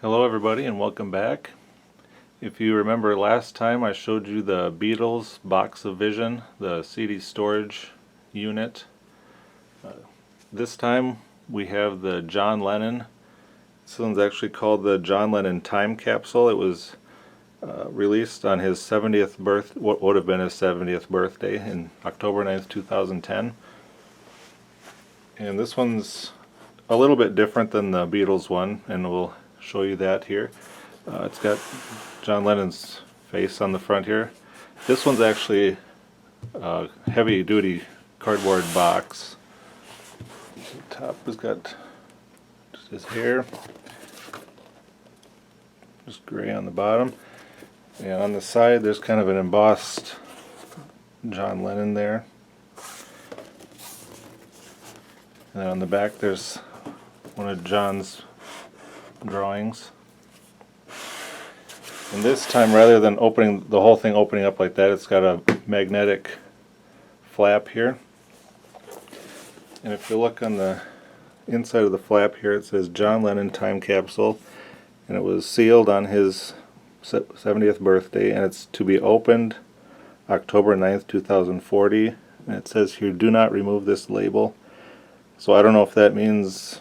Hello everybody and welcome back. If you remember last time I showed you the Beatles Box of Vision, the CD storage unit. This time we have the John Lennon. This one's actually called the John Lennon Time Capsule. It was released on his 70th what would have been his 70th birthday in October 9th, 2010. And this one's a little bit different than the Beatles one, and we'll show you that here. It's got John Lennon's face on the front here. This one's actually a heavy-duty cardboard box. The top has got just his hair, just gray on the bottom, and on the side there's kind of an embossed John Lennon there. And then on the back there's one of John's drawings. And this time, rather than opening the whole thing opening up like that, it's got a magnetic flap here. And if you look on the inside of the flap here, it says John Lennon Time Capsule, and it was sealed on his 70th birthday, and it's to be opened October 9th, 2040. And it says here, do not remove this label. So I don't know if that means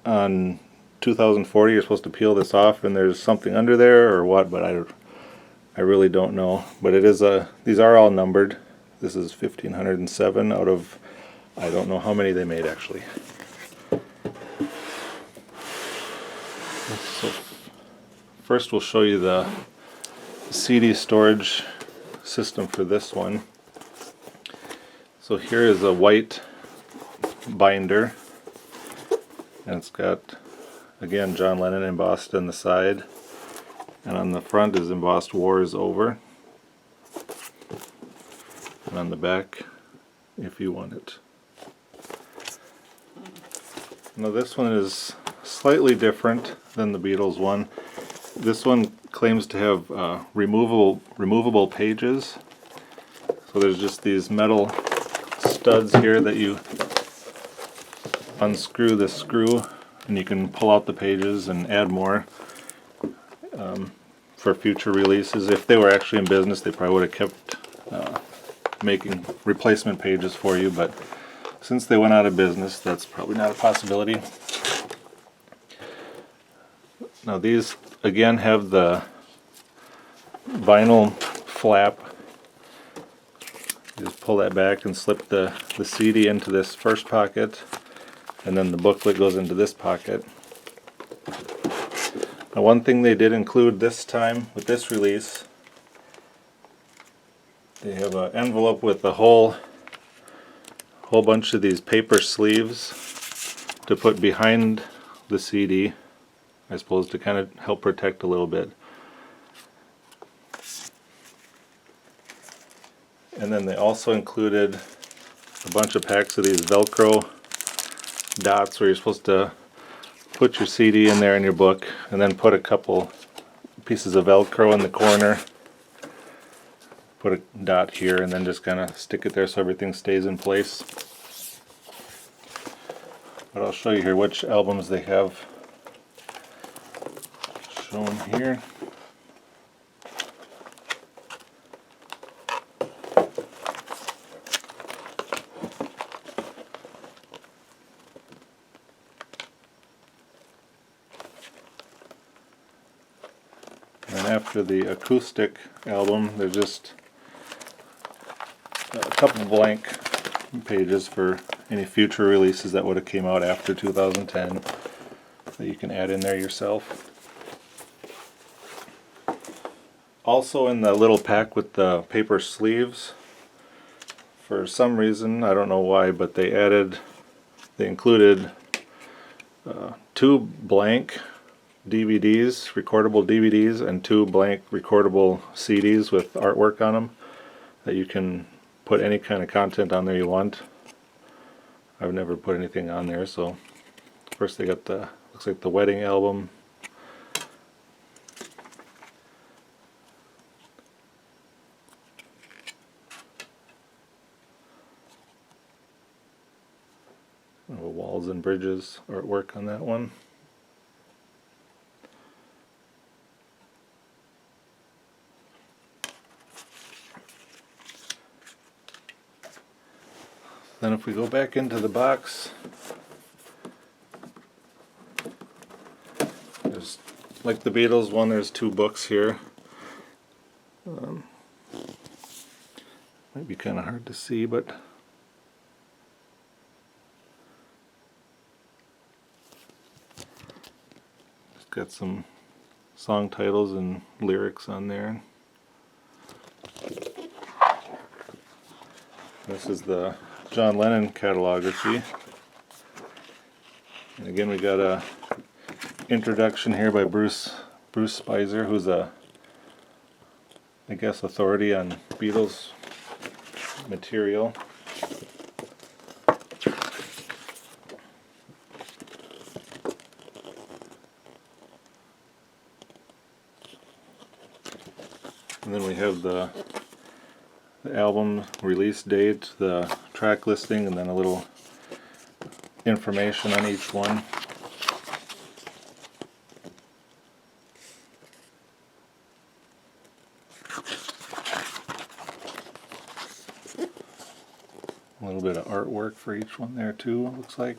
on 2040 you're supposed to peel this off and there's something under there or what, but I really don't know. But it is these are all numbered. This is 1507 out of I don't know how many they made actually. So first we'll show you the CD storage system for this one. So here is a white binder, and it's got, again, John Lennon embossed on the side, and on the front is embossed "War is Over," and on the back, "If you want it." Now this one is slightly different than the Beatles one. This one claims to have removable pages. So there's just these metal studs here that you unscrew the screw, and you can pull out the pages and add more for future releases. If they were actually in business, they probably would have kept making replacement pages for you, but since they went out of business, that's probably not a possibility. Now these again have the vinyl flap. You just pull that back and slip the CD into this first pocket, and then the booklet goes into this pocket. Now one thing they did include this time with this release, they have an envelope with a whole bunch of these paper sleeves to put behind the CD, I suppose, to kind of help protect a little bit. And then they also included a bunch of packs of these Velcro dots where you're supposed to put your CD in there in your book, and then put a couple pieces of Velcro in the corner, put a dot here, and then just kind of stick it there so everything stays in place. But I'll show you here which albums they have shown here. And after the acoustic album, there's just a couple blank pages for any future releases that would have came out after 2010 that you can add in there yourself. Also in the little pack with the paper sleeves, for some reason, I don't know why, but they included 2 blank DVDs, recordable DVDs, and 2 blank recordable CDs with artwork on them that you can put any kind of content on there you want. I've never put anything on there. So first they got the, looks like the wedding album, Walls and Bridges artwork on that one. Then if we go back into the box, there's, like the Beatles one, there's 2 books here. Might be kind of hard to see, but it's got some song titles and lyrics on there. This is the John Lennon catalography. And again, we got a introduction here by Bruce Spicer, who's I guess, authority on Beatles material. And then we have the album release date, the track listing, and then a little information on each one. A little bit of artwork for each one there too, it looks like.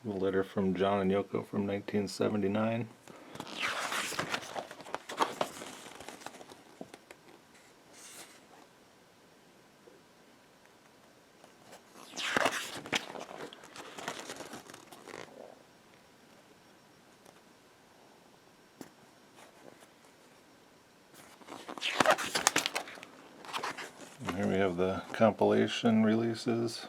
A letter from John and Yoko from 1979. And here we have the compilation releases.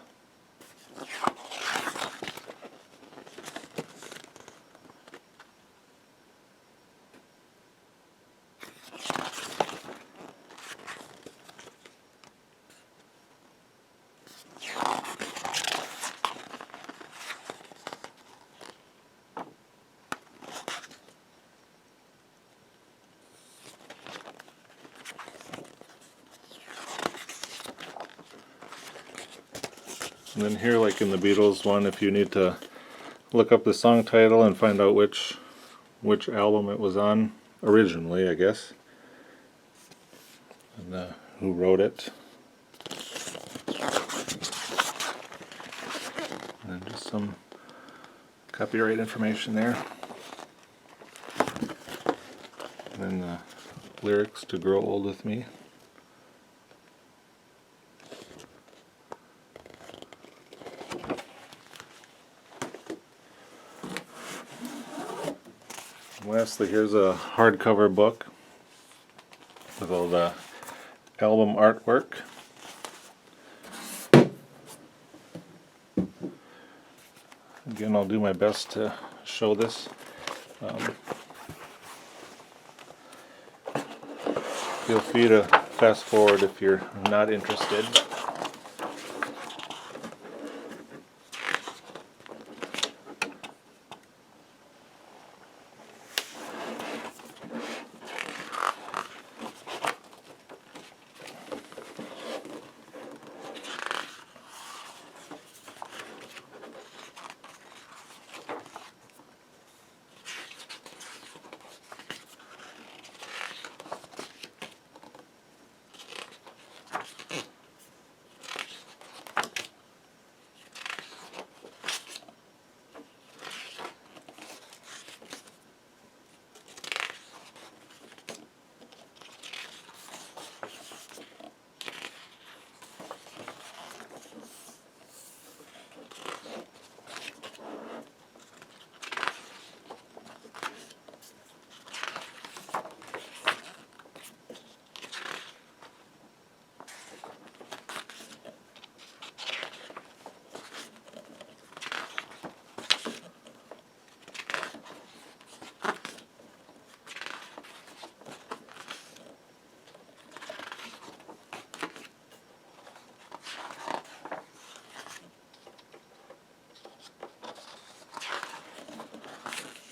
And then here, like in the Beatles one, if you need to look up the song title and find out which album it was on originally, I guess, and who wrote it, and then just some copyright information there, and then the lyrics to "Grow Old With Me." Lastly, here's a hardcover book with all the album artwork. Again, I'll do my best to show this. Feel free to fast forward if you're not interested.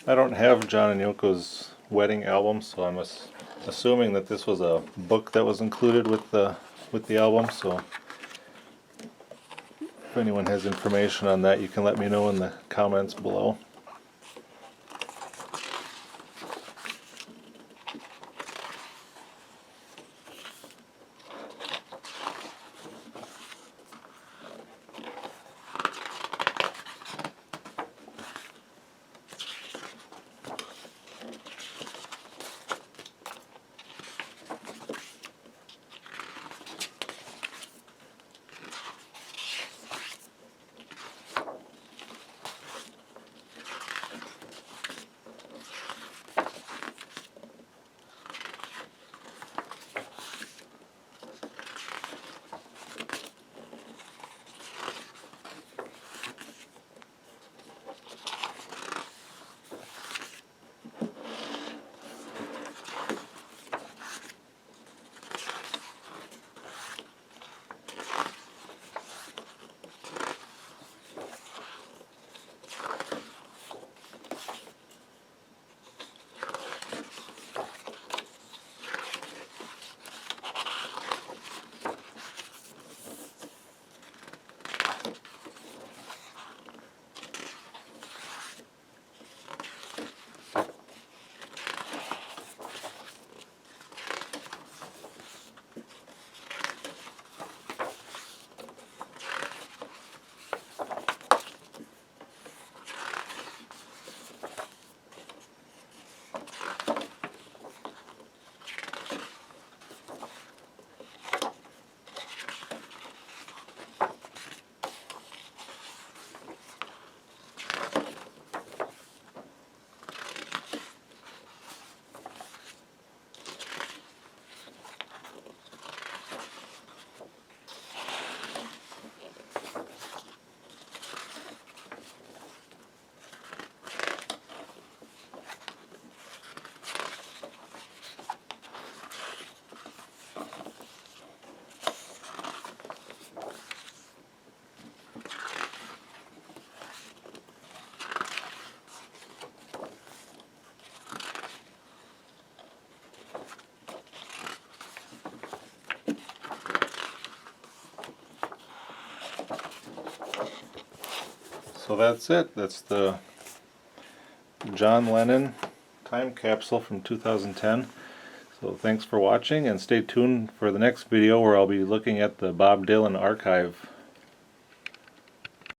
I don't have John and Yoko's wedding album, so I'm assuming that this was a book that was included with the album. So if anyone has information on that, you can let me know in the comments below. So that's it. That's the John Lennon time capsule from 2010. So thanks for watching, and stay tuned for the next video where I'll be looking at the Bob Dylan archive.